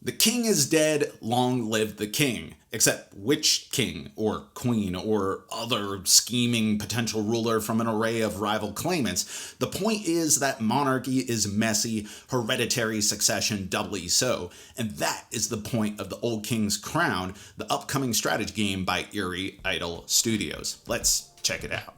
The king is dead, long live the king. Except which king, or queen, or other scheming potential ruler from an array of rival claimants. The point is that monarchy is messy, hereditary succession doubly so, and that is the point of the Old King's Crown, the upcoming strategy game by Eerie Idle Studios. Let's check it out.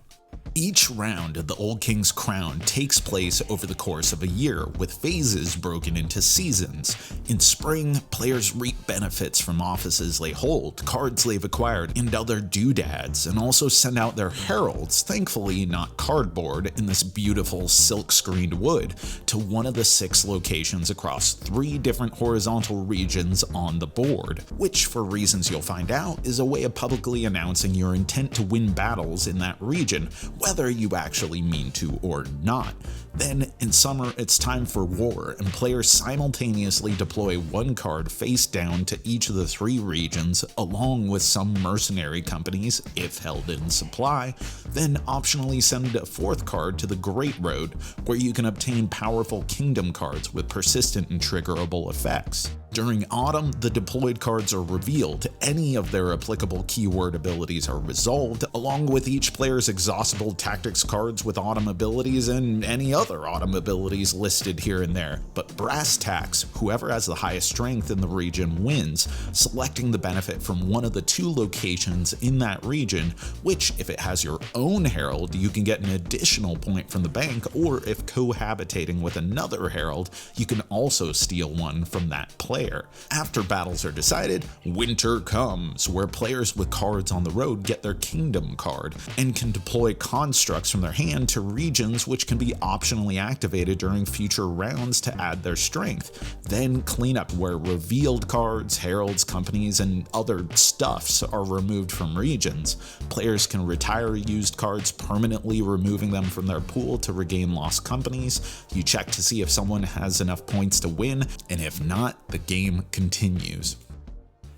Each round of the Old King's Crown takes place over the course of a year, with phases broken into seasons. In spring, players reap benefits from offices they hold, cards they've acquired, and other doodads, and also send out their heralds, thankfully not cardboard, in this beautiful silk-screened wood, to one of the 6 locations across 3 different horizontal regions on the board, which, for reasons you'll find out, is a way of publicly announcing your intent to win battles in that region, whether you actually mean to or not. Then, in summer, it's time for war, and players simultaneously deploy 1 card face down to each of the 3 regions, along with some mercenary companies, if held in supply, then optionally send a 4th card to the Great Road, where you can obtain powerful kingdom cards with persistent and triggerable effects. During autumn, the deployed cards are revealed, any of their applicable keyword abilities are resolved, along with each player's exhaustible tactics cards with autumn abilities and any other autumn abilities listed here and there. But brass tacks, whoever has the highest strength in the region wins, selecting the benefit from one of the 2 locations in that region, which, if it has your own herald, you can get an additional point from the bank, or if cohabitating with another herald, you can also steal one from that player. After battles are decided, winter comes, where players with cards on the road get their kingdom card, and can deploy constructs from their hand to regions which can be optionally activated during future rounds to add their strength. Then clean up where revealed cards, heralds, companies, and other stuffs are removed from regions. Players can retire used cards, permanently removing them from their pool to regain lost companies. You check to see if someone has enough points to win, and if not, the game continues.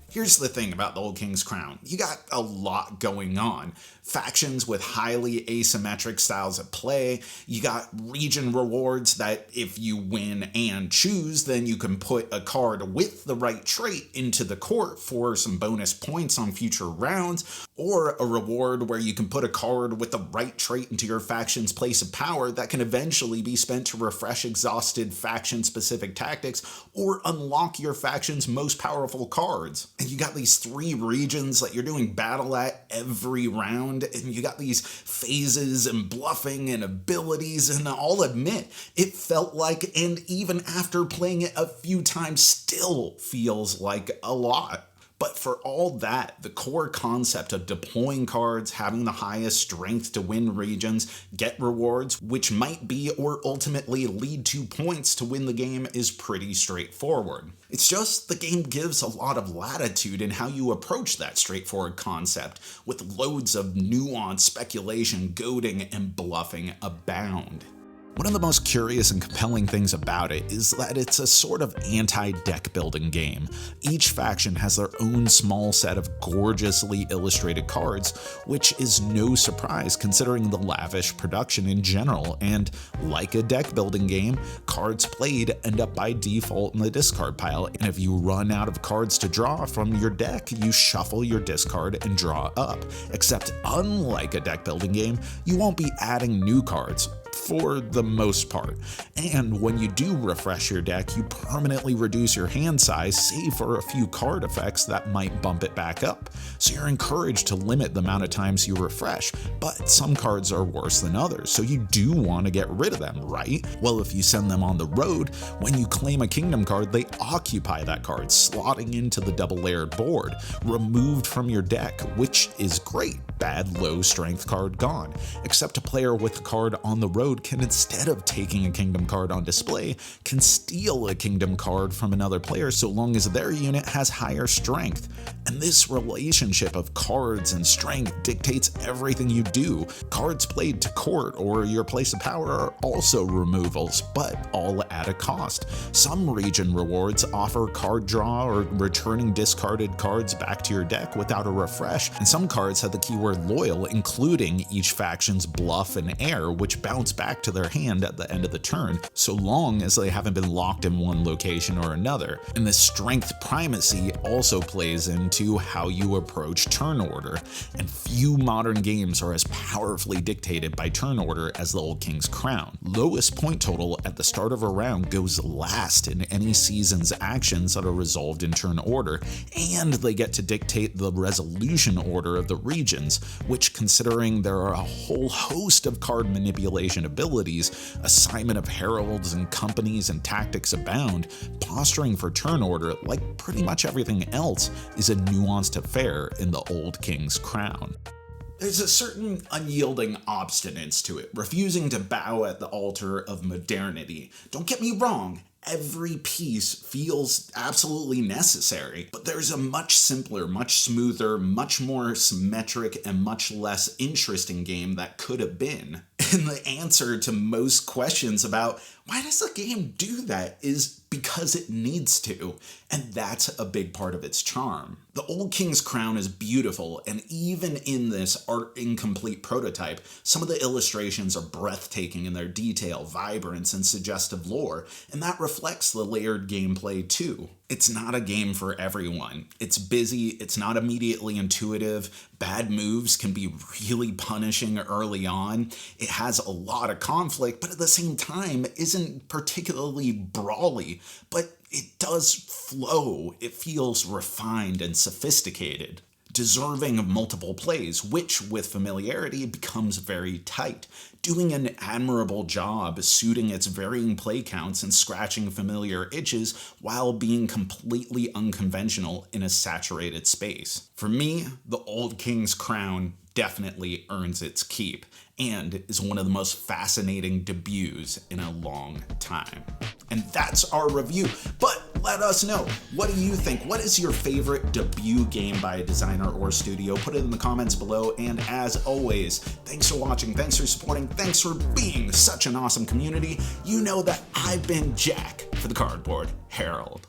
Here's the thing about the Old King's Crown. You got a lot going on. Factions with highly asymmetric styles of play. You got region rewards that if you win and choose, then you can put a card with the right trait into the court for some bonus points on future rounds, or a reward where you can put a card with the right trait into your faction's place of power that can eventually be spent to refresh exhausted faction-specific tactics or unlock your faction's most powerful cards. And you got these 3 regions that you're doing battle at every round, and you got these phases and bluffing and abilities, and I'll admit, it felt like, and even after playing it a few times, still feels like a lot. But for all that, the core concept of deploying cards, having the highest strength to win regions, get rewards, which might be or ultimately lead to points to win the game, is pretty straightforward. It's just the game gives a lot of latitude in how you approach that straightforward concept, with loads of nuance, speculation, goading, and bluffing abound. One of the most curious and compelling things about it is that it's a sort of anti-deck building game. Each faction has their own small set of gorgeously illustrated cards, which is no surprise considering the lavish production in general, and like a deck building game, cards played end up by default in the discard pile, and if you run out of cards to draw from your deck, you shuffle your discard and draw up. Except unlike a deck building game, you won't be adding new cards, for the most part. And when you do refresh your deck, you permanently reduce your hand size, save for a few card effects that might bump it back up. So you're encouraged to limit the amount of times you refresh, but some cards are worse than others, so you do want to get rid of them, right? Well, if you send them on the road, when you claim a kingdom card, they occupy that card, slotting into the double-layered board, removed from your deck, which is great. Bad low strength card gone. Except a player with a card on the road can, instead of taking a kingdom card on display, can steal a kingdom card from another player so long as their unit has higher strength. And this relationship of cards and strength dictates everything you do. Cards played to court or your place of power are also removals, but all at a cost. Some region rewards offer card draw or returning discarded cards back to your deck without a refresh, and some cards have the keyword loyal, including each faction's bluff and air, which bounce cards back to their hand at the end of the turn, so long as they haven't been locked in one location or another. And the strength primacy also plays into how you approach turn order, and few modern games are as powerfully dictated by turn order as the Old King's Crown. Lowest point total at the start of a round goes last in any season's actions that are resolved in turn order, and they get to dictate the resolution order of the regions, which, considering there are a whole host of card manipulation abilities, assignment of heralds and companies and tactics abound, posturing for turn order, like pretty much everything else, is a nuanced affair in the Old King's Crown. There's a certain unyielding obstinance to it, refusing to bow at the altar of modernity. Don't get me wrong, every piece feels absolutely necessary, but there's a much simpler, much smoother, much more symmetric, and much less interesting game that could have been. And the answer to most questions about why does the game do that is because it needs to, and that's a big part of its charm. The Old King's Crown is beautiful, and even in this art incomplete prototype, some of the illustrations are breathtaking in their detail, vibrance, and suggestive lore, and that reflects the layered gameplay too. It's not a game for everyone. It's busy, it's not immediately intuitive, bad moves can be really punishing early on, it has a lot of conflict, but at the same time isn't particularly brawly, but it does flow. It feels refined and sophisticated, deserving of multiple plays, which with familiarity becomes very tight, doing an admirable job suiting its varying play counts and scratching familiar itches while being completely unconventional in a saturated space. For me, the Old King's Crown definitely earns its keep and is one of the most fascinating debuts in a long time. And that's our review, but let us know, what do you think? What is your favorite debut game by a designer or studio? Put it in the comments below, and as always, thanks for watching, thanks for supporting, thanks for being such an awesome community. You know that I've been Jack for the Cardboard Herald.